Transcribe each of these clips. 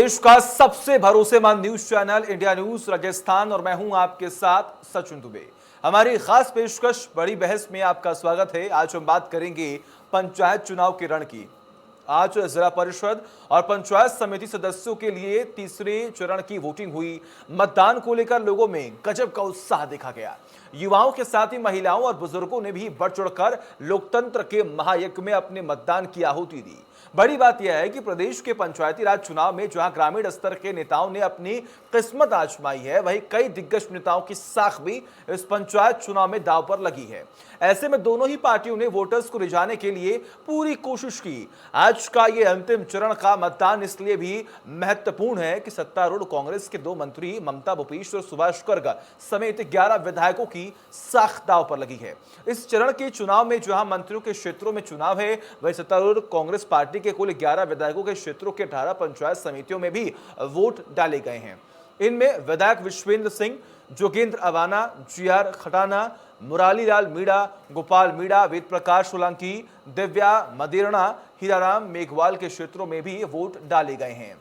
देश का सबसे भरोसेमंद news channel India news Rajasthan और मैं हूं आपके साथ सचिन दुबे। हमारी खास पेशकश बड़ी बहस में आपका स्वागत है। आज हम बात करेंगे पंचायत चुनाव के रण की। आज जिला परिषद और पंचायत समिति सदस्यों के लिए तीसरे चरण की वोटिंग हुई। मतदान को लेकर लोगों में गजब का उत्साह देखा गया। युवाओं के साथ ही महिलाओं और बुजुर्गों ने भी बढ़ चढ़कर लोकतंत्र के महायज्ञ में अपने मतदान की आहुति दी। बड़ी बात यह है कि प्रदेश के पंचायती राज चुनाव में जहां ग्रामीण स्तर के नेताओं ने अपनी किस्मत आजमाई है, वहीं कई दिग्गज नेताओं की साख भी इस पंचायत चुनाव में दांव पर लगी है। ऐसे में दोनों ही पार्टियों ने वोटर्स को रिझाने के लिए पूरी कोशिश की। आज का ये अंतिम चरण का मतदान इसलिए भी महत्वपूर्ण है कि सत्तारूढ़ कांग्रेस के 2 मंत्री ममता भूपेश और सुभाष गर्ग समेत 11 विधायकों की साख दांव पर लगी है। इस चरण के चुनाव में जहां मंत्रियों के क्षेत्रों में चुनाव है, वहीं सत्तारूढ़ कांग्रेस पार्टी के कुल 11 विधायकों के क्षेत्रों के 18 पंचायत समितियों में भी वोट डाले गए हैं। इनमें विधायक विश्वेंद्र सिंह, जोगेंद्र अवाना, जीआर खटाना, मुरारीलाल मीणा, गोपाल मीणा, वेद प्रकाश सोलंकी, दिव्या मदेरणा, हीराराम मेघवाल के क्षेत्रों में भी वोट डाले गए हैं।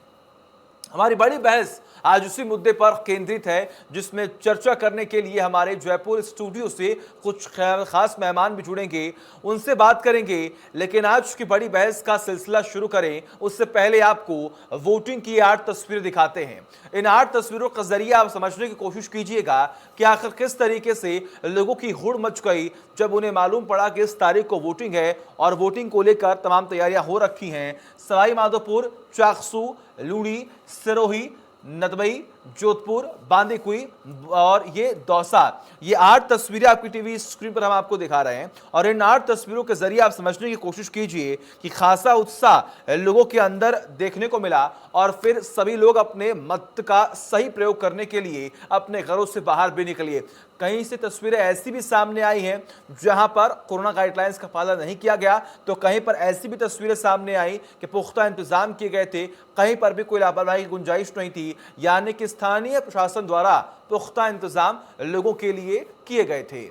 हमारी बड़ी बहस आज उसी मुद्दे पर केंद्रित है जिसमें चर्चा करने के लिए हमारे जयपुर स्टूडियो से कुछ खास मेहमान भी जुड़ेंगे, उनसे बात करेंगे। लेकिन आज की बड़ी बहस का सिलसिला शुरू करें उससे पहले आपको वोटिंग की 8 तस्वीरें दिखाते हैं। इन 8 तस्वीरों का जरिए आप समझने की कोशिश कीजिएगा कि आखिर किस तरीके से लोगों की हुड़ मच गई जब उन्हें मालूम पड़ा कि इस तारीख को वोटिंग है और वोटिंग को लेकर तमाम तैयारियां हो रखी हैं। सवाई माधोपुर, चाकसू, लूणी, सिरोही, नदबई, जोधपुर, बांदीकुई और ये दौसा, ये 8 तस्वीरें आपकी टीवी स्क्रीन पर हम आपको दिखा रहे हैं। और इन 8 तस्वीरों के जरिए आप समझने की कोशिश कीजिए कि खासा उत्साह लोगों के अंदर देखने को मिला और फिर सभी लोग अपने मत का सही प्रयोग करने के लिए अपने घरों से बाहर भी निकले। कहीं से तस्वीरें ऐसी भी सामने आई हैं जहां पर कोरोना गाइडलाइंस का पालन नहीं किया गया, तो कहीं पर ऐसी भी तस्वीरें सामने आई कि पुख्ता इंतजाम किए गए थे, कहीं पर भी कोई लापरवाही की गुंजाइश नहीं थी, यानी कि स्थानीय प्रशासन द्वारा पुख्ता इंतजाम लोगों के लिए किए गए थे।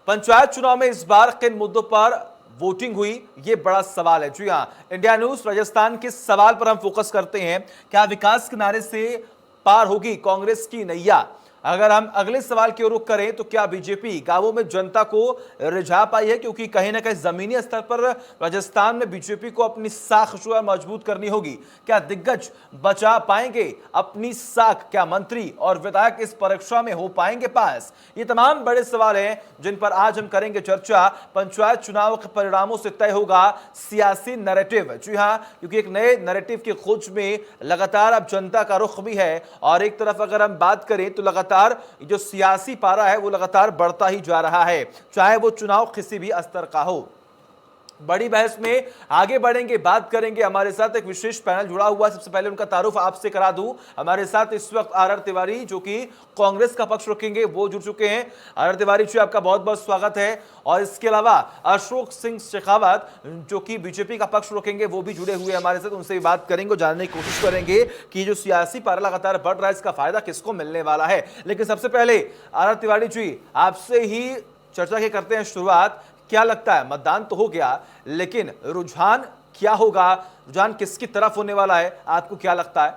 पंचायत चुनाव में इस बार किन मुद्दों पर वोटिंग हुई, ये बड़ा सवाल है। जी हां, इंडिया न्यूज राजस्थान के सवाल पर हम फोकस करते हैं। क्या विकास के नारे से पार होगी कांग्रेस की नैया? अगर हम अगले सवाल की ओर रुख करें तो क्या बीजेपी गांवों में जनता को रिझा पाई है? क्योंकि कहीं ना कहीं जमीनी स्तर पर राजस्थान में बीजेपी को अपनी साख जो है मजबूत करनी होगी। क्या दिग्गज बचा पाएंगे अपनी साख? क्या मंत्री और विधायक इस परीक्षा में हो पाएंगे पास? ये तमाम बड़े सवाल हैं जिन पर आज हम करेंगे चर्चा। पंचायत चुनाव के परिणामों से तय होगा सियासी नैरेटिव। जी हाँ, क्योंकि एक नए नैरेटिव की खोज में लगातार अब जनता का रुख भी है। और एक तरफ अगर हम बात करें तो लगातार जो सियासी पारा है वो लगातार बढ़ता ही जा रहा है, चाहे वो चुनाव किसी भी स्तर का हो। बड़ी बहस में आगे बढ़ेंगे, बात करेंगे। हमारे साथ एक विशेष पैनल जुड़ा हुआ है। सबसे पहले उनका तारुफ आपसे करा दूं। हमारे साथ इस वक्त आर तिवारी जो कि कांग्रेस का पक्ष रखेंगे, वो जुड़ चुके हैं। आर तिवारी जी, आपका बहुत बहुत स्वागत है। और इसके अलावा अशोक सिंह शेखावत जो कि बीजेपी का पक्ष रखेंगे, वो भी जुड़े हुए हैं हमारे साथ। उनसे भी बात करेंगे, जानने की कोशिश करेंगे कि जो सियासी पारा लगातार बढ़ रहा है इसका फायदा किसको मिलने वाला है। लेकिन सबसे पहले आर तिवारी जी, आपसे ही चर्चा के करते हैं शुरुआत। क्या लगता है, मतदान तो हो गया लेकिन रुझान क्या होगा? रुझान किसकी तरफ होने वाला है, आपको क्या लगता है?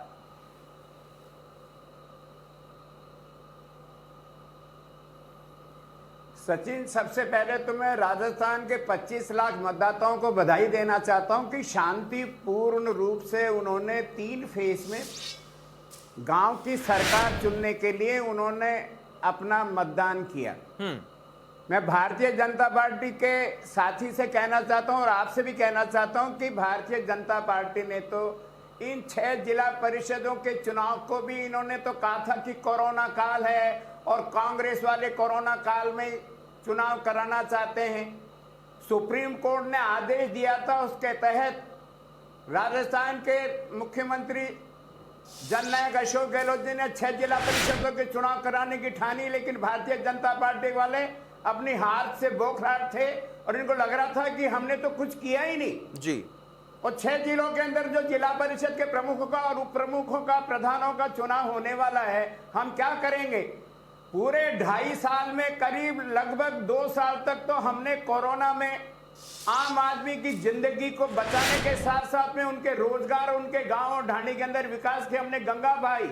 सचिन, सबसे पहले तो मैं राजस्थान के 25 लाख मतदाताओं को बधाई देना चाहता हूं कि शांतिपूर्ण रूप से उन्होंने 3 फेज में गांव की सरकार चुनने के लिए उन्होंने अपना मतदान किया। मैं भारतीय जनता पार्टी के साथी से कहना चाहता हूं और आपसे भी कहना चाहता हूं कि भारतीय जनता पार्टी ने तो इन 6 जिला परिषदों के चुनाव को भी इन्होंने तो कहा था कि कोरोना काल है और कांग्रेस वाले कोरोना काल में चुनाव कराना चाहते हैं। सुप्रीम कोर्ट ने आदेश दिया था, उसके तहत राजस्थान के मुख्यमंत्री जननायक अशोक गहलोत जी ने 6 जिला परिषदों के चुनाव कराने की ठानी, लेकिन भारतीय जनता पार्टी वाले अपनी हार से बौखलाहट थे और इनको लग रहा था कि हमने तो कुछ किया ही नहीं जी। और 6 जिलों के अंदर जो जिला परिषद के प्रमुखों का और उप प्रमुखों का, प्रधानों का चुनाव होने वाला है, हम क्या करेंगे? पूरे 2.5 साल में करीब लगभग 2 साल तक तो हमने कोरोना में आम आदमी की जिंदगी को बचाने के साथ साथ में उनके रोजगार, उनके गांव और ढाणी के अंदर विकास के हमने गंगा बहाई।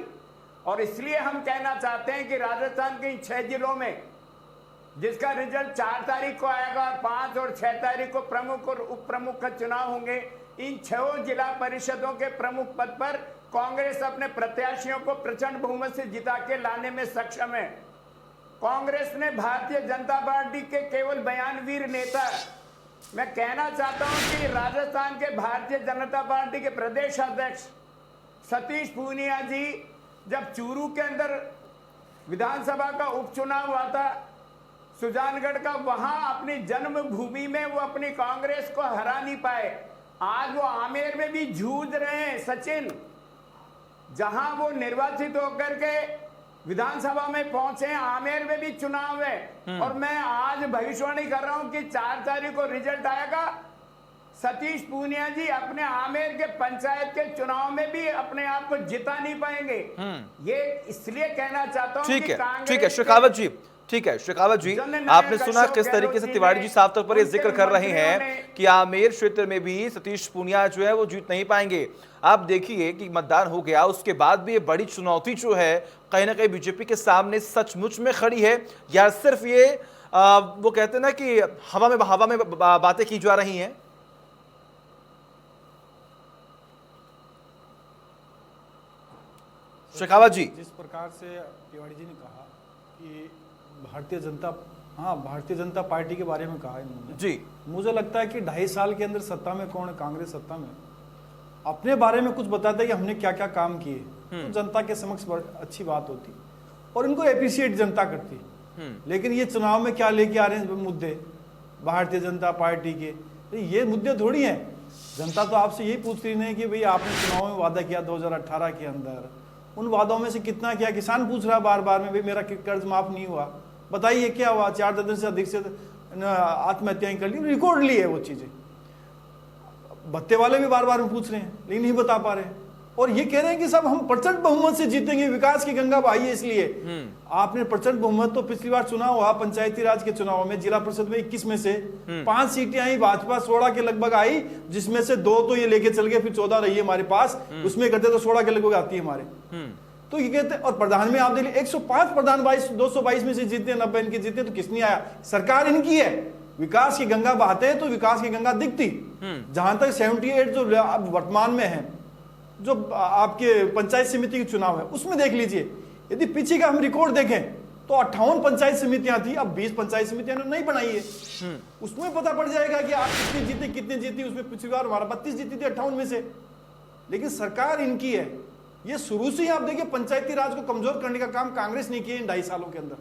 और इसलिए हम कहना चाहते हैं कि राजस्थान के इन 6 जिलों में जिसका रिजल्ट 4 तारीख को आएगा और 5 और 6 तारीख को प्रमुख और उप प्रमुख का चुनाव होंगे, इन 6 जिला परिषदों के प्रमुख पद पर कांग्रेस अपने प्रत्याशियों को प्रचंड बहुमत से जिता के लाने में सक्षम है। कांग्रेस ने भारतीय जनता पार्टी के केवल बयानवीर नेता, मैं कहना चाहता हूं कि राजस्थान के भारतीय जनता पार्टी के प्रदेश अध्यक्ष सतीश पूनिया जी जब चूरू के अंदर विधानसभा का उपचुनाव हुआ था सुजानगढ़ का, वहां अपनी जन्मभूमि में वो अपनी कांग्रेस को हरा नहीं पाए। आज वो आमेर में भी जूझ रहे हैं सचिन, जहां वो निर्वाचित होकर के विधानसभा में पहुंचे। आमेर में भी चुनाव है और मैं आज भविष्यवाणी कर रहा हूं कि 4 तारीख को रिजल्ट आएगा। सतीश पूनिया जी अपने आमेर के पंचायत के चुनाव में भी अपने आप को जिता नहीं पाएंगे। ये इसलिए कहना चाहता हूं ठीक है शेखावत जी, ठीक है शेखावत जी, आपने सुना किस तरीके से तिवारी जी साफ तौर पर ये जिक्र कर रहे हैं कि आमेर क्षेत्र में भी सतीश पूनिया जो है वो जीत नहीं पाएंगे। आप देखिए कि मतदान हो गया, उसके बाद भी ये बड़ी चुनौती जो है कहीं ना कहीं बीजेपी के सामने सचमुच में खड़ी है, या सिर्फ ये वो कहते हैं ना कि हवा में बातें की जा रही हैं। शेखावत जी, जिस प्रकार से तिवारी जी ने कहा कि भारतीय जनता पार्टी के बारे में कहा इन्होंने जी, मुझे लगता है कि 2.5 साल के अंदर सत्ता में कौन है, कांग्रेस सत्ता में अपने बारे में कुछ बताता है कि हमने क्या क्या काम किए तो जनता के समक्ष अच्छी बात होती और इनको अप्रिशिएट जनता करती। लेकिन ये चुनाव में क्या लेके आ रहे हैं मुद्दे भारतीय जनता पार्टी के, तो ये मुद्दे थोड़ी हैं। जनता तो आपसे यही पूछ रही है कि भाई आपने चुनाव में वादा किया 2018 के अंदर, उन वादों में से कितना किया। किसान पूछ रहा है बार बार में भाई मेरा कर्ज माफ नहीं हुआ, बताइए क्या हुआ। 4 दर्जन से अधिक से आत्महत्याएं कर ली, रिकॉर्ड ली है वो चीजें। भत्ते वाले भी बार बार में पूछ रहे हैं लेकिन नहीं बता पा रहे हैं और ये कह रहे हैं कि सब हम प्रचंड बहुमत से जीतेंगे, विकास की गंगा बहाई है। इसलिए आपने प्रचंड बहुमत तो पिछली बार चुनाव हुआ पंचायती राज के चुनाव में, जिला परिषद में 21 में से 5 सीटें आई, भाजपा 16 के लगभग आई, जिसमें से 2 तो ये लेके चल गए, फिर 14 रही है हमारे पास, उसमें करते तो 16 के लगभग आती है हमारे। तो ये कहते हैं, और प्रधान में आप देखिए 105 प्रधान 222 में से जीते, 90 इनके जीते, तो किसने आया, सरकार इनकी है। विकास की गंगा बहाते हैं तो विकास की गंगा दिखती। जहां तक 78 जो वर्तमान में है, जो आपके पंचायत समिति के चुनाव है उसमें देख लीजिए, यदि पीछे का हम रिकॉर्ड देखें तो 58 पंचायत समितियां थी, अब 20 पंचायत समितियां नहीं बनाई है। उसमें पता पड़ जाएगा कि आप कितने जीती। उसमें पिछली बार हमारा 32 जीती थी 58 में से, लेकिन सरकार इनकी है। ये शुरू से ही आप देखिए पंचायती राज को कमजोर करने का काम कांग्रेस ने किया इन 2.5 सालों के अंदर।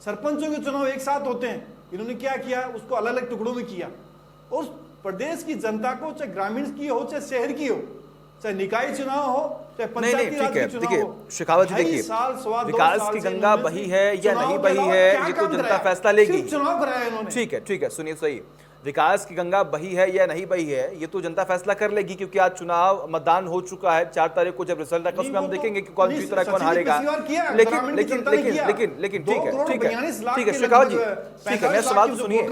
सरपंचों के चुनाव एक साथ होते हैं, इन्होंने क्या किया, उसको अलग अलग टुकड़ों में किया और प्रदेश की जनता को, चाहे ग्रामीण की हो चाहे शहर की हो, चाहे निकाय चुनाव हो चाहे पंचायती राज के चुनाव हो, शेखावत जी देखिए, विकास की गंगा बही है या नहीं बही है ये तो जनता फैसला लेगी। चुनाव कराया इन्होंने, ठीक है सुनिए सही, विकास की गंगा बही है या नहीं बही है ये तो जनता फैसला कर लेगी, क्योंकि आज चुनाव मतदान हो चुका है। 4 तारीख को जब रिजल्ट आएगा उसमें हम देखेंगे कि कौन जीत रहा है कौन हारेगा। लेकिन ठीक है शेखावत जी, ठीक है मेरा सवाल तो सुनिए,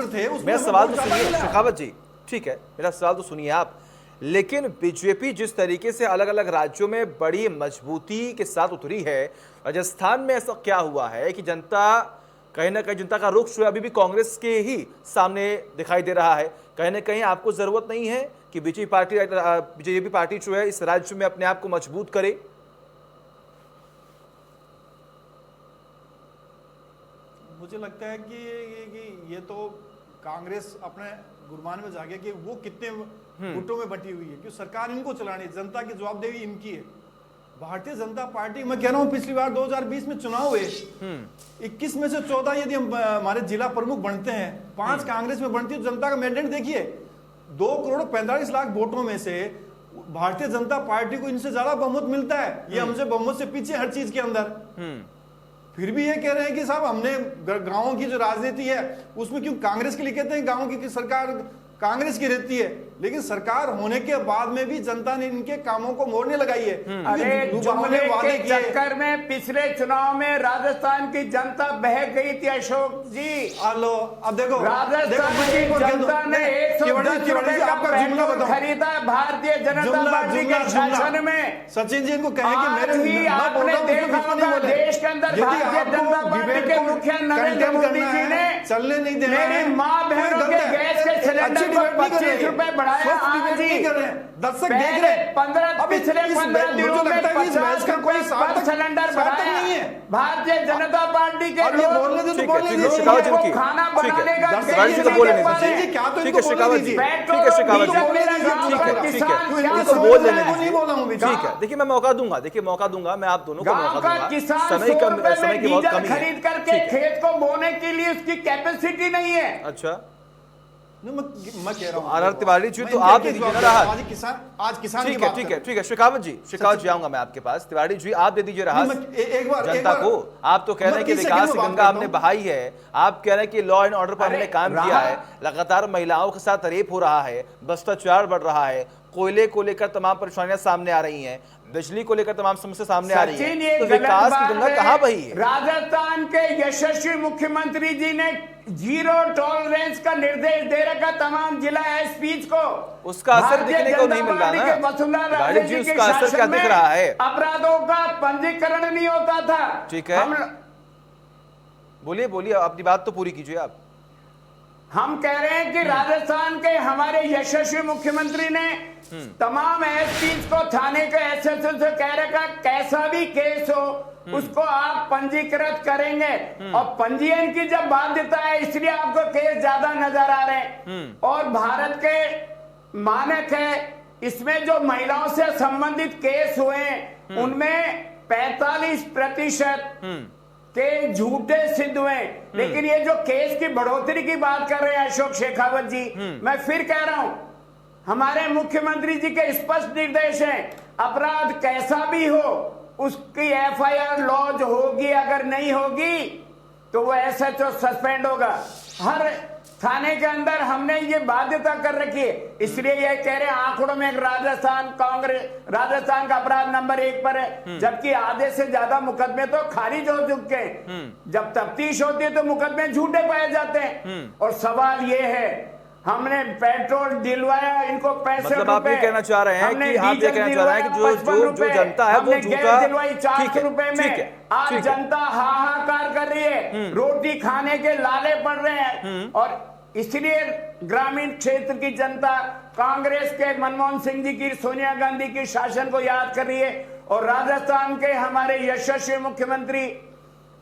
शेखावत जी ठीक है मेरा सवाल तो सुनिए आप। लेकिन बीजेपी जिस तरीके से अलग अलग राज्यों में बड़ी मजबूती के साथ उतरी है, राजस्थान में ऐसा क्या हुआ है कि जनता कहीं ना कहीं, जनता का रुख जो है अभी भी कांग्रेस के ही सामने दिखाई दे रहा है। कहीं ना कहीं आपको जरूरत नहीं है कि बीजेपी पार्टी जो है इस राज्य में अपने आप को मजबूत करे। मुझे लगता है कि ये तो कांग्रेस अपने गुरमान में जागे कि वो कितने गुटों में बटी हुई है, क्योंकि सरकार इनको चलानी है, जनता की जवाबदेही इनकी है। भारतीय जनता पार्टी, मैं कह रहा हूं पिछली बार 2020 में चुनाव हुए, 21 में से 14 यदि हम हमारे जिला प्रमुख बनते हैं, 5 कांग्रेस में बनती है, तो जनता का मैंडेट देखिए 2,45,00,000 वोटों में से भारतीय जनता पार्टी को इनसे ज्यादा बहुमत मिलता है। ये हमसे बहुमत से पीछे हर चीज के अंदर, फिर भी ये कह रहे हैं कि साहब हमने गांवों की जो राजनीति है उसमें क्यों कांग्रेस के लिए कहते हैं गांवों की सरकार कांग्रेस की रहती है, लेकिन सरकार होने के बाद में भी जनता ने इनके कामों को मोड़ने लगाई है। अरे जुमले वादे के किए। चक्कर में पिछले चुनाव में राजस्थान की जनता बह गई थी अशोक जी। लो अब देखो, राजस्थान की जनता ने 110 रुपए का पेट्रोल खरीदा भारतीय जनता पार्टी के शासन में। सचिन जी इनको कहें कि आज भी आपने देखा होगा देश के अंदर भारतीय जनता पार्टी के मुखिया नरेंद्र मोदी जी ने चलने नहीं देना, मेरी माँ बहनों के गैस के सिलेंडर को 25 रुपए बढ़ाया। आज ही दर्शक देख रहे हैं, पिछले 15 दिनों में 50 रुपए पर सिलेंडर बढ़ाया नहीं है भारतीय जनता पार्टी के लोग। शेखावत जी की खाना बनाने का शेखावत जी को बोलने दीजिए। क्या तो ठीक है शेखावत जी, ठीक है शेखावत जी, ठीक है इनको बोल लेने दीजिए। ठीक है, देखिए मैं मौका दूंगा, देखिए मौका दूंगा, मैं आप दोनों को मौका दूंगा। किसान समय की बहुत डीजल कमी है। खरीद करके खेत को बोने के लिए उसकी कैपेसिटी नहीं है। अच्छा मैं कह रहा हूं आर तिवारी जी, तो आप दे दीजिए ना राहत। आज किसान की ठीक है बात ठीक है ठीक है शेखावत जी आऊंगा मैं आपके पास। तिवारी जी आप दे दीजिए राहत जनता को। आप तो कह रहे हैं कि विकास की गंगा हमने बहाई है, आप कह रहे हैं कि लॉ एंड ऑर्डर पर हमने काम किया है, लगातार महिलाओं के साथ रेप हो रहा है, भ्रष्टाचार बढ़ रहा है, कोयले को लेकर तमाम परेशानियां सामने आ रही हैं, बिजली को लेकर तमाम समस्या सामने आ रही है, तो विकास की गंगा कहां बही है? राजस्थान के यशस्वी मुख्यमंत्री जी ने जीरो टॉलरेंस का निर्देश दे रखा तमाम जिला एसपीज को। उसका असर दिखने को नहीं मिल रहा ना गाड़ी जी, उसका असर क्या दिख रहा है? अपराधों का पंजीकरण नहीं होता था। ठीक है, बोलिए बोलिए, अपनी बात तो पूरी कीजिए आप। हम कह रहे हैं कि राजस्थान के हमारे यशस्वी मुख्यमंत्री ने तमाम एसपीज को थाने के एसएसओ से कह रखा कैसा भी केस हो उसको आप पंजीकृत करेंगे, और पंजीयन की जब बाध्यता है इसलिए आपको केस ज्यादा नजर आ रहे हैं। और भारत के मानक है, इसमें जो महिलाओं से संबंधित केस हुए उनमें 45% के झूठे सिद्ध हुए। लेकिन ये जो केस की बढ़ोतरी की बात कर रहे हैं अशोक शेखावत जी, मैं फिर कह रहा हूं हमारे मुख्यमंत्री जी के स्पष्ट निर्देश हैं, अपराध कैसा भी हो उसकी एफआईआर लॉन्च होगी, अगर नहीं होगी तो वो एसएचओ सस्पेंड होगा। हर थाने के अंदर हमने ये बाध्यता कर रखी है, इसलिए ये कह रहे हैं आंकड़ों में राजस्थान का अपराध नंबर 1 पर है, जबकि आधे से ज्यादा मुकदमे तो खारिज हो चुके हैं। जब तफ्तीश होती है तो मुकदमे झूठे पाए जाते हैं। और सवाल ये है, हमने पेट्रोल दिलवाया इनको 65 मतलब आप ये कहना चाह रहे हैं कि आप ये कहना चाह रहे हैं कि जो जनता है वो झूठा, दिलवाई 400 रुपए में, आज जनता हाहाकार कर रही है, रोटी खाने के लाले पड़ रहे हैं। और इसलिए ग्रामीण क्षेत्र की जनता कांग्रेस के मनमोहन सिंह जी की, सोनिया गांधी की शासन को याद कर रही है। और राजस्थान के हमारे यशस्वी मुख्यमंत्री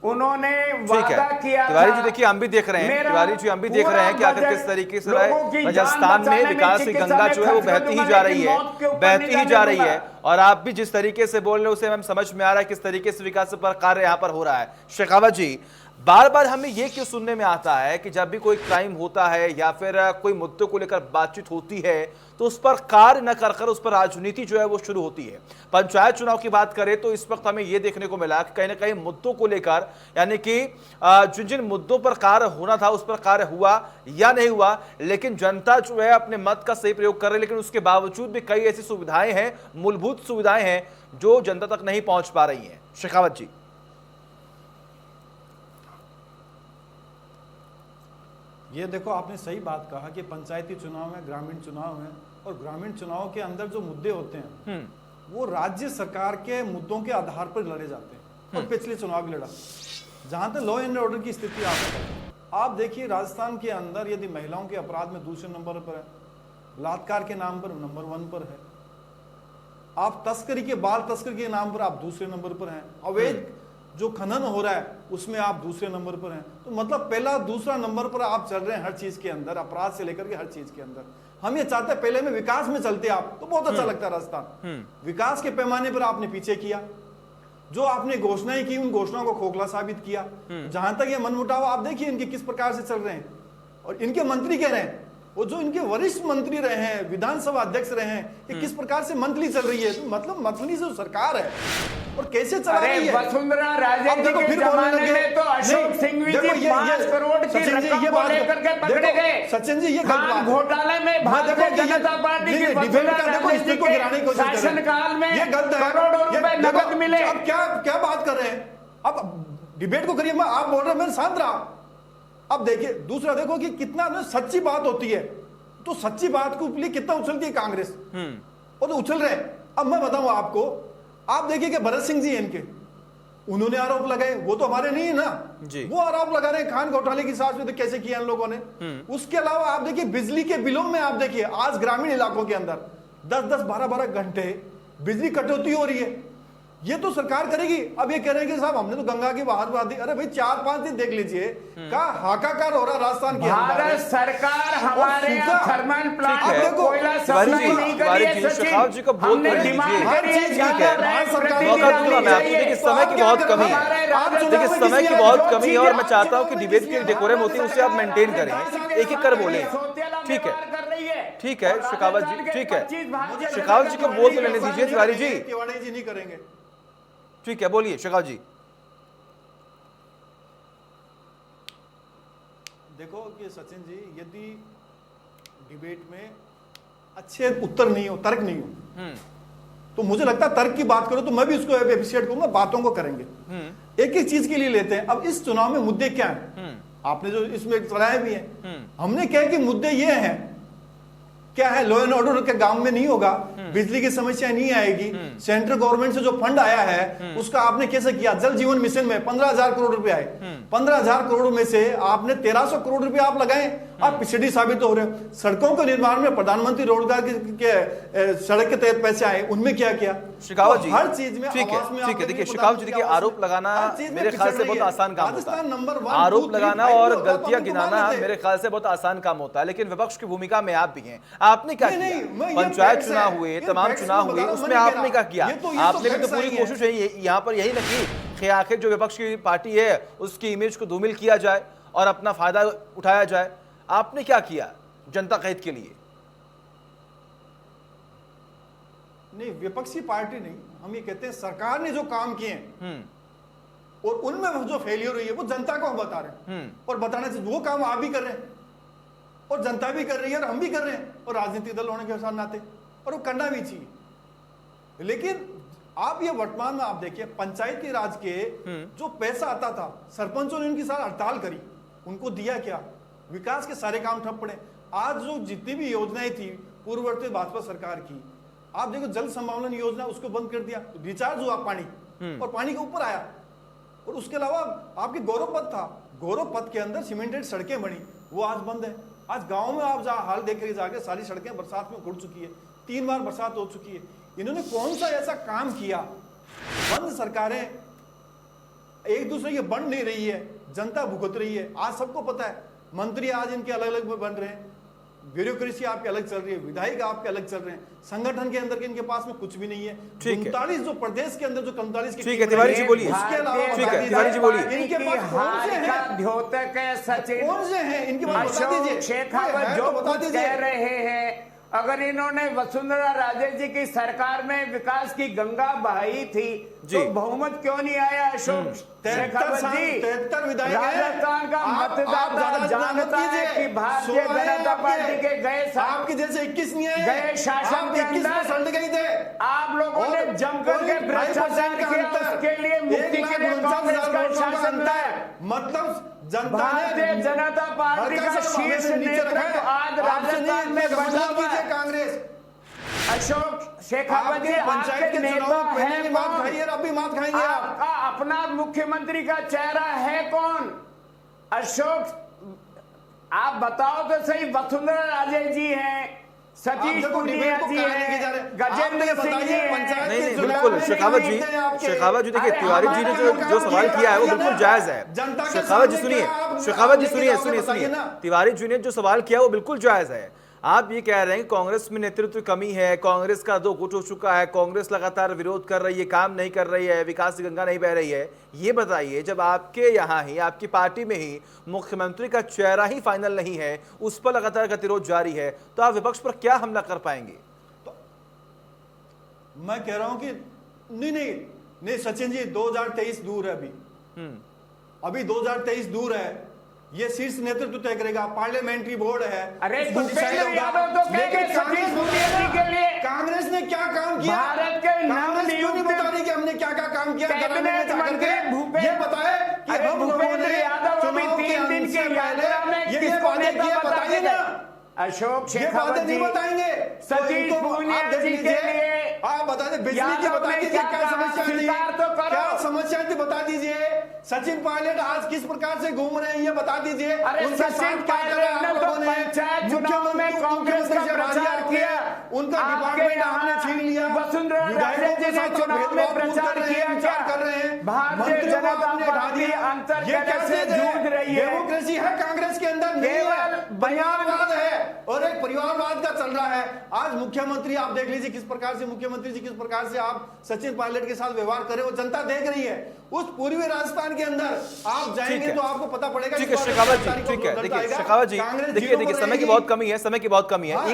उन्होंने वादा किया। तिवारी जी देखिए हम भी देख रहे हैं, तिवारी जी हम भी देख रहे हैं कि आखिर किस तरीके से राजस्थान में विकास की गंगा जो है वो बहती ही जा रही है, बहती ही जा रही है। और आप भी जिस तरीके से बोल रहे हैं उसे हमें समझ में आ रहा है किस तरीके से विकास पर कार्य यहाँ पर हो रहा है। शेखावत जी, बार बार हमें यह क्यों सुनने में आता है कि जब भी कोई क्राइम होता है या फिर कोई मुद्दों को लेकर बातचीत होती है तो उस पर कार्य न कर उस पर राजनीति जो है वो शुरू होती है। पंचायत चुनाव की बात करें तो इस वक्त हमें यह देखने को मिला कि कहीं ना कहीं मुद्दों को लेकर, यानी कि जिन जिन मुद्दों पर कार्य होना था उस पर कार्य हुआ या नहीं हुआ, लेकिन जनता जो है अपने मत का सही प्रयोग कर रही है, लेकिन उसके बावजूद भी कई ऐसी सुविधाएं हैं, मूलभूत सुविधाएं हैं जो जनता तक नहीं पहुंच पा रही है। शेखावत जी, ये देखो आपने सही बात कहा कि पंचायती चुनाव है, ग्रामीण चुनाव है, और ग्रामीण चुनाव के अंदर जो मुद्दे होते हैं वो राज्य सरकार के मुद्दों के आधार पर लड़े जाते हैं। और पिछले चुनाव भी लड़ा। जहां तक लॉ एंड ऑर्डर की स्थिति आप देखिए, राजस्थान के अंदर यदि महिलाओं के अपराध में दूसरे नंबर पर है, बलात्कार के नाम पर नंबर 1 पर है, आप तस्करी के बाल तस्करी के नाम पर आप दूसरे नंबर पर हैं, अवैध जो खनन हो रहा है उसमें आप दूसरे नंबर पर हैं। तो मतलब पहला दूसरा नंबर पर आप चल रहे हैं हर चीज के अंदर, अपराध से लेकर के हर चीज के अंदर। हम ये चाहते हैं पहले में विकास में चलते आप तो बहुत अच्छा लगता है राजस्थान। विकास के पैमाने पर आपने पीछे किया, जो आपने घोषणाएं की उन घोषणाओं को खोखला साबित किया। जहां तक ये मनमुटाव आप देखिए इनके किस प्रकार से चल रहे हैं, और इनके मंत्री कह रहे हैं, वो जो इनके वरिष्ठ मंत्री रहे हैं, विधानसभा अध्यक्ष रहे हैं, कि किस प्रकार से मंथली चल रही है। तो मतलब मंथली जो सरकार है और कैसे चला अरे रही है। वसुंधरा राजे अब जी देखो के फिर बोलने जमाने लगे। में तो अशोक नहीं, सिंघवी देखो जी ये 5 करोड़ की सचिन जी, रकम ये को बात लेकर के पकड़े देखो, गए। सचिन जी ये गलत खान बात है। घोटाले में मैं भारतीय देखो कि ये- जनता पार्टी नहीं, की नहीं, वसुंधरा डिबेट का देखो राजे जी स्पीड को गिराने की कोशिश कर रहे हैं। शासनकाल में ये गलत है। करोड़ों ये रुपए देखो, नकद मिले। अब क्या क्या बात कर रहे हैं। अब डिबेट को करिए, मैं आप बोल रहे हैं, मैं शांत रहा। अब देखिए दूसरा, देखो कि कितना सच्ची बात होती है तो सच्ची बात के लिए कितना उछलती है कांग्रेस, और तो उछल रहे हैं। अब मैं बताऊं आपको, आप देखिए कि भरत सिंह जी हैं इनके, उन्होंने आरोप लगाए, वो तो हमारे नहीं है ना जी। वो आरोप लगा रहे हैं खान घोटाले की साथ में, तो कैसे किया इन लोगों ने। उसके अलावा आप देखिए बिजली के बिलों में, आप देखिए आज ग्रामीण इलाकों के अंदर 10-10, 12-12 घंटे बिजली कटौती हो रही है। ये तो सरकार करेगी। अब ये कह रहे हैं कि साहब हमने तो गंगा की बहार बहा दी। अरे भाई 4-5 दिन देख लीजिए का हाहाकार हो रहा है राजस्थान के अंदर। भारत सरकार हमारे यहाँ सूखा। थर्मल प्लांट ठीक है। को कोयला तिवारी सप्लाई जी, नहीं तिवारी करी जी, है। सचिन, शेखावत जी को बोल हमने तो डिमांड लीजिए। करी है, हर चीज ज्यादा ठीक है। रैंक सरकार प्रतिदिन मौका डालनी दूंगा मैं आपको। चाहिए। देखिए समय की बहुत कमी है। हमारे देखिए राजस्थान समय की में बहुत जो कमी है, और मैं चीजें चाहता हूं कि आज डिबेट की जो एक डेकोरम होती है उसे आप मेंटेन करें, एक एक कर बोले। सोतेला ठीक है, व्यवहार कर रही है। ठीक है और शेखावत राजस्थान जी, के ठीक है। 25 भारतीय शेखावत जी को बोल तो लेने दीजिए। तिवारी जी, तिवारी जी नहीं करेंगे। ठीक है, बोलिए शेखावत जी। देखो कि सचिन जी, यदि डिबेट में अच्छे उत्तर नहीं हो, तर्क नहीं हो, तो मुझे लगता है तर्क की बात करो तो मैं भी उसको अप्रिशिएट करूंगा, बातों को करेंगे। एक एक चीज के लिए लेते हैं। अब इस चुनाव में मुद्दे क्या हैं, आपने जो इसमें चलाए भी हैं, हमने क्या है कि मुद्दे ये हैं, क्या है, लॉ एंड ऑर्डर के गांव में नहीं होगा, बिजली की समस्या नहीं आएगी, सेंट्रल गवर्नमेंट से जो फंड आया है उसका आपने कैसे किया। जल जीवन मिशन में 15,000 करोड़ रुपए आए, 15,000 करोड़ में से आपने 1,300 करोड़ रुपए आप लगाए, आप पिछड़ी साबित हो रहे हो। सड़कों के निर्माण में प्रधानमंत्री रोजगार के सड़क के तहत पैसे आए, उनमें क्या किया। शेखावत जी, तो हर चीज में ठीक आवास में है, ठीक है। आपने देखिए भी शेखावत जी, बताया देखिए आवास आरोप में, लगाना हर चीज में मेरे ख्याल से पिछड़ बहुत रही है। आसान काम होता राजस्थान नंबर है। 1, आरोप 2, 3, लगाना 5 और होता तो गलतियां हमको गिनाना मान लेते। मेरे ख्याल से बहुत आसान काम होता है, लेकिन विपक्ष की भूमिका में आप भी हैं। आपने क्या नहीं, किया? नहीं, मैं ये पंचायत facts चुनाव है, हुए, ये तमाम facts चुनाव मैं हुए, बता रहा हूं, उसमें मैं नहीं आपने कह क्या रहा। किया? ये तो आपने भी तो facts पूरी नहीं है। कोशिश यहाँ पर यही लगी कि आखिर जो विपक्ष की पार्टी है उसकी इमेज को धूमिल किया जाए और अपना फायदा उठाया जाए। आपने क्या किया जनता के हित के लिए? नहीं, विपक्षी पार्टी नहीं, हम ये कहते हैं सरकार ने जो काम किए हैं और उनमें वो जो फेलियर हुई है वो जनता को हम बता रहे हैं, और बताने से वो काम आप भी कर रहे हैं और जनता भी कर रही है और हम भी कर रहे हैं, और राजनीतिक दल होने के साथ नाते, और वो करना भी चाहिए। लेकिन आप ये वर्तमान में आप देखिए, पंचायती राज के जो पैसा आता था, सरपंचों ने उनकी सारी हड़ताल करी, उनको दिया क्या? विकास के सारे काम ठप पड़े। आज जो जितनी भी योजनाएं थी पूर्ववर्ती भाजपा सरकार की, आप देखो जल संभावना योजना उसको बंद कर दिया, रिचार्ज हुआ पानी और पानी के ऊपर आया। और उसके अलावा आपकी गौरव पथ था, गौरव पथ के अंदर सीमेंटेड सड़कें बनी, वो आज बंद है। आज गांव में आप जहां हाल देख के जाके सारी सड़कें बरसात में घुट चुकी है, 3 बार बरसात हो चुकी है। इन्होंने कौन सा ऐसा काम किया? बंद सरकारें एक दूसरे की बन नहीं रही है, जनता भुगत रही है। आज सबको पता है, मंत्री आज इनके अलग अलग बन रहे हैं, ब्यूरोक्रेसी आपके अलग चल रही है, विधायक आपके अलग चल रहे हैं, संगठन के अंदर के इनके पास में कुछ भी नहीं है। ठीक है। 39 जो प्रदेश के अंदर जो 39 की ठीक है, टीम तिवारी रही जी है, बोलिए। उसके अलावा ठीक है, तिवारी जी बोलिए। इनके पास कौन से का हैं? द्योतक है सचिन। कौन से हैं इनके पास? बता अशोक दीजिए। शेखावत है जो तो बता कुछ दीजिए। कह रहे हैं, अगर इन्होंने वसुंधरा राजे जी की सरकार में विकास की गंगा बहाई थी जी। तो बहुमत क्यों नहीं आया? अशोक शेखावत जी, 73 विधायक हैं। राजस्थान का आप मतदाता ज्यादा जानता है कीजिए। कि भारतीय 16 हैं जनता आपके। पार्टी के गए साल आपके जैसे 21 नहीं है, गए शासन आप के 21% गए थे। आप लोगों ने और जमकर के 0.5% भ्रष्टाचार का किया, अंतर। उसके लिए मुक्ति के लिए 1,49,000 कांग्रेस का वोटों का शासन अंतर। लाया। मतलब जनता ने भारतीय जनता पार्टी हल्का का सा शीर्ष हमें नीचे रखा है। नेतृत्व आज आपसे नहीं, राजस्थान में इतना बदला घमंड हुआ कीजिए है। कांग्रेस। अशोक शेखावत जी, आपके पंचायत आपके के नेता चुनाव में पहले है की बात कौन? खाइए और अब भी बात खाएंगे आप। आपका अपना मुख्यमंत्री का चेहरा है कौन? अशोक आप बताओ तो सही। वसुंधरा राजे जी हैं, सतीश देखो, पूनिया डिबेट को जी कहाँ लेके जा रहे हैं, हैं? गजेंद्र आप सिंह जी बताइए, हैं। पंचायत नहीं के नहीं चुनाव बिल्कुल में शेखावत नहीं जी, जीतते हैं आपके। शेखावत जी देखिए अरे तिवारी जी ने जो सवाल किया है वो बिल्कुल जायज है। जनता के शेखावत जी सामने सुनिए, क्या आप शेखावत जी लेके सुनिए जाओगे, सुनिए बताइए सुनिए, ना। तिवारी जी ने जो सवाल किया वो बिल्कुल जायज है। आप ये कह रहे हैं कि कांग्रेस में नेतृत्व कमी है, कांग्रेस का 2 गुट हो चुका है, कांग्रेस लगातार विरोध कर रही है, काम नहीं कर रही है, विकास की गंगा नहीं बह रही है। ये बताइए, जब आपके यहाँ ही आपकी पार्टी में ही मुख्यमंत्री का चेहरा ही फाइनल नहीं है, उस पर लगातार गतिरोध जारी है, तो आप विपक्ष पर क्या हमला कर पाएंगे? मैं कह रहा हूं कि नहीं, नहीं सचिन जी, 2023 दूर है अभी 2023 दूर है। ये शीर्ष नेतृत्व तय करेगा, पार्लियामेंट्री बोर्ड है। अरे उसको decide भूपेंद्र होगा। यादव तो कह लेकिन गए सचिन पूनिया के लिए कांग्रेस ने क्या काम किया? भारत के कांग्रेस क्यों नहीं बता रही कि हमने क्या क्या काम किया? कैबिनेट मंत्री ये बताए कि अरे हम लोगों भूपेंद्र ने यादव अभी चुनाव के 3 दिन की आने से यात्रा में पहले ये किसको बातें नेता किए बता बताइए के ना। गए? अशोक ये शेखावत बातें नहीं जी बताएंगे। सचिन तो इनको पूनिया आप देख जी के लीजिए। लिए आप बता दें, बिजली की यादव बता ने दीजिए क्या क्या कहा? समस्या थी, स्वीकार तो करो। क्या समस्या थी बता दीजिए। सचिन पायलट आज किस प्रकार से घूम रहे हैं ये बता दीजिए। अरे उनके सचिन साथ क्या पायलट करा आप ने तो लोगों ने? पंचायत चुनाव में मुख्यमंत्री कांग्रेस का से प्रचार बात किया। उनका आपके डिपार्टमेंट यहाँ आपने छीन लिया। वसुंधरा विधायकों राजे के जी ने साथ चुनाव में भेदभाव दूर प्रचार कर रहे हैं, किया विचार क्या? कर रहे हैं। भारतीय मंत्रियों को जनता आपने हटा पार्टी दिया। अंतर ये कलह क्या से चीज है? जूझ रही है। डेमोक्रेसी है कांग्रेस के अंदर नहीं है। केवल परिवारवाद है और एक परिवारवाद का चल रहा है। आज मुख्यमंत्री आप देख लीजिए किस प्रकार से मुख्यमंत्री जी किस प्रकार से आप सचिन पायलट के साथ व्यवहार करें, वो जनता देख रही है। उस पूर्वी राजस्थान के अंदर आप ठीक जाएंगे है। तो आपको पता पड़ेगा। ठीक है शेखावत जी, ठीक है। देखिए शेखावत जी, देखिए समय की बहुत कमी है, समय की बहुत कमी है। हाँ।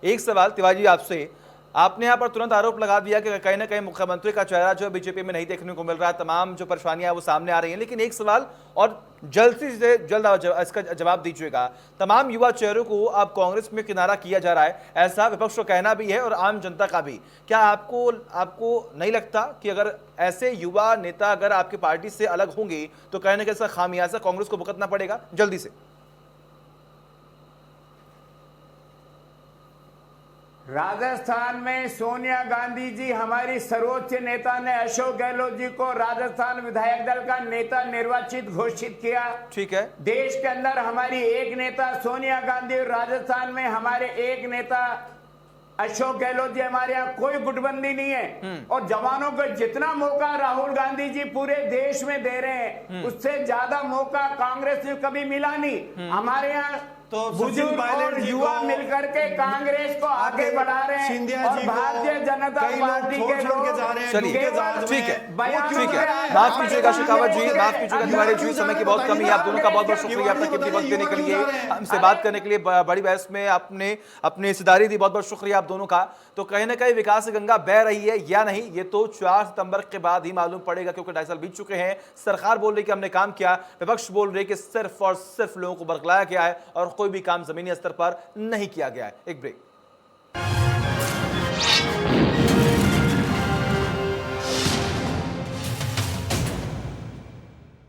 एक सवाल तिवारी जी आपसे, आपने यहाँ पर तुरंत आरोप लगा दिया कि कहीं ना कहीं मुख्यमंत्री का चेहरा जो है बीजेपी में नहीं देखने को मिल रहा है, तमाम जो परेशानियां वो सामने आ रही हैं। लेकिन एक सवाल और जल्द से जल्द इसका जवाब दीजिएगा, तमाम युवा चेहरों को अब कांग्रेस में किनारा किया जा रहा है, ऐसा विपक्ष का कहना भी है और आम जनता का भी। क्या आपको नहीं लगता कि अगर ऐसे युवा नेता अगर आपकी पार्टी से अलग होंगे तो कहीं ना कहीं इसका खामियाजा कांग्रेस को भुगतना पड़ेगा जल्दी से? राजस्थान में सोनिया गांधी जी हमारी सर्वोच्च नेता ने अशोक गहलोत जी को राजस्थान विधायक दल का नेता निर्वाचित घोषित किया। ठीक है। देश के अंदर हमारी एक नेता सोनिया गांधी और राजस्थान में हमारे एक नेता अशोक गहलोत जी। हमारे यहाँ कोई गुटबंदी नहीं है और जवानों को जितना मौका राहुल गांधी जी पूरे देश में दे रहे हैं उससे ज्यादा मौका कांग्रेस ने कभी मिला नहीं। हमारे यहाँ तो बुजुर्ग और युवा मिलकर के कांग्रेस को आगे बढ़ा रहे हैं और भारतीय जनता पार्टी के लोग चलिए ठीक है, ठीक है। माफ कीजिएगा शेखावत जी, माफ कीजिएगा तिवारी जी, समय की बहुत कमी है। आप दोनों का बहुत बहुत शुक्रिया अपना कीमती वक्त देने के लिए, हमसे बात करने के लिए, बड़ी बहस में आपने अपनी हिस्सेदारी दी। बहुत बहुत शुक्रिया आप दोनों का। तो कहीं ना कहीं विकास गंगा बह रही है या नहीं ये तो 4 सितंबर के बाद ही मालूम पड़ेगा, क्योंकि 2.5 साल बीत चुके हैं। सरकार बोल रही कि हमने काम किया, विपक्ष बोल रही कि सिर्फ और सिर्फ लोगों को बरगलाया गया है और कोई भी काम जमीनी स्तर पर नहीं किया गया है। एक ब्रेक।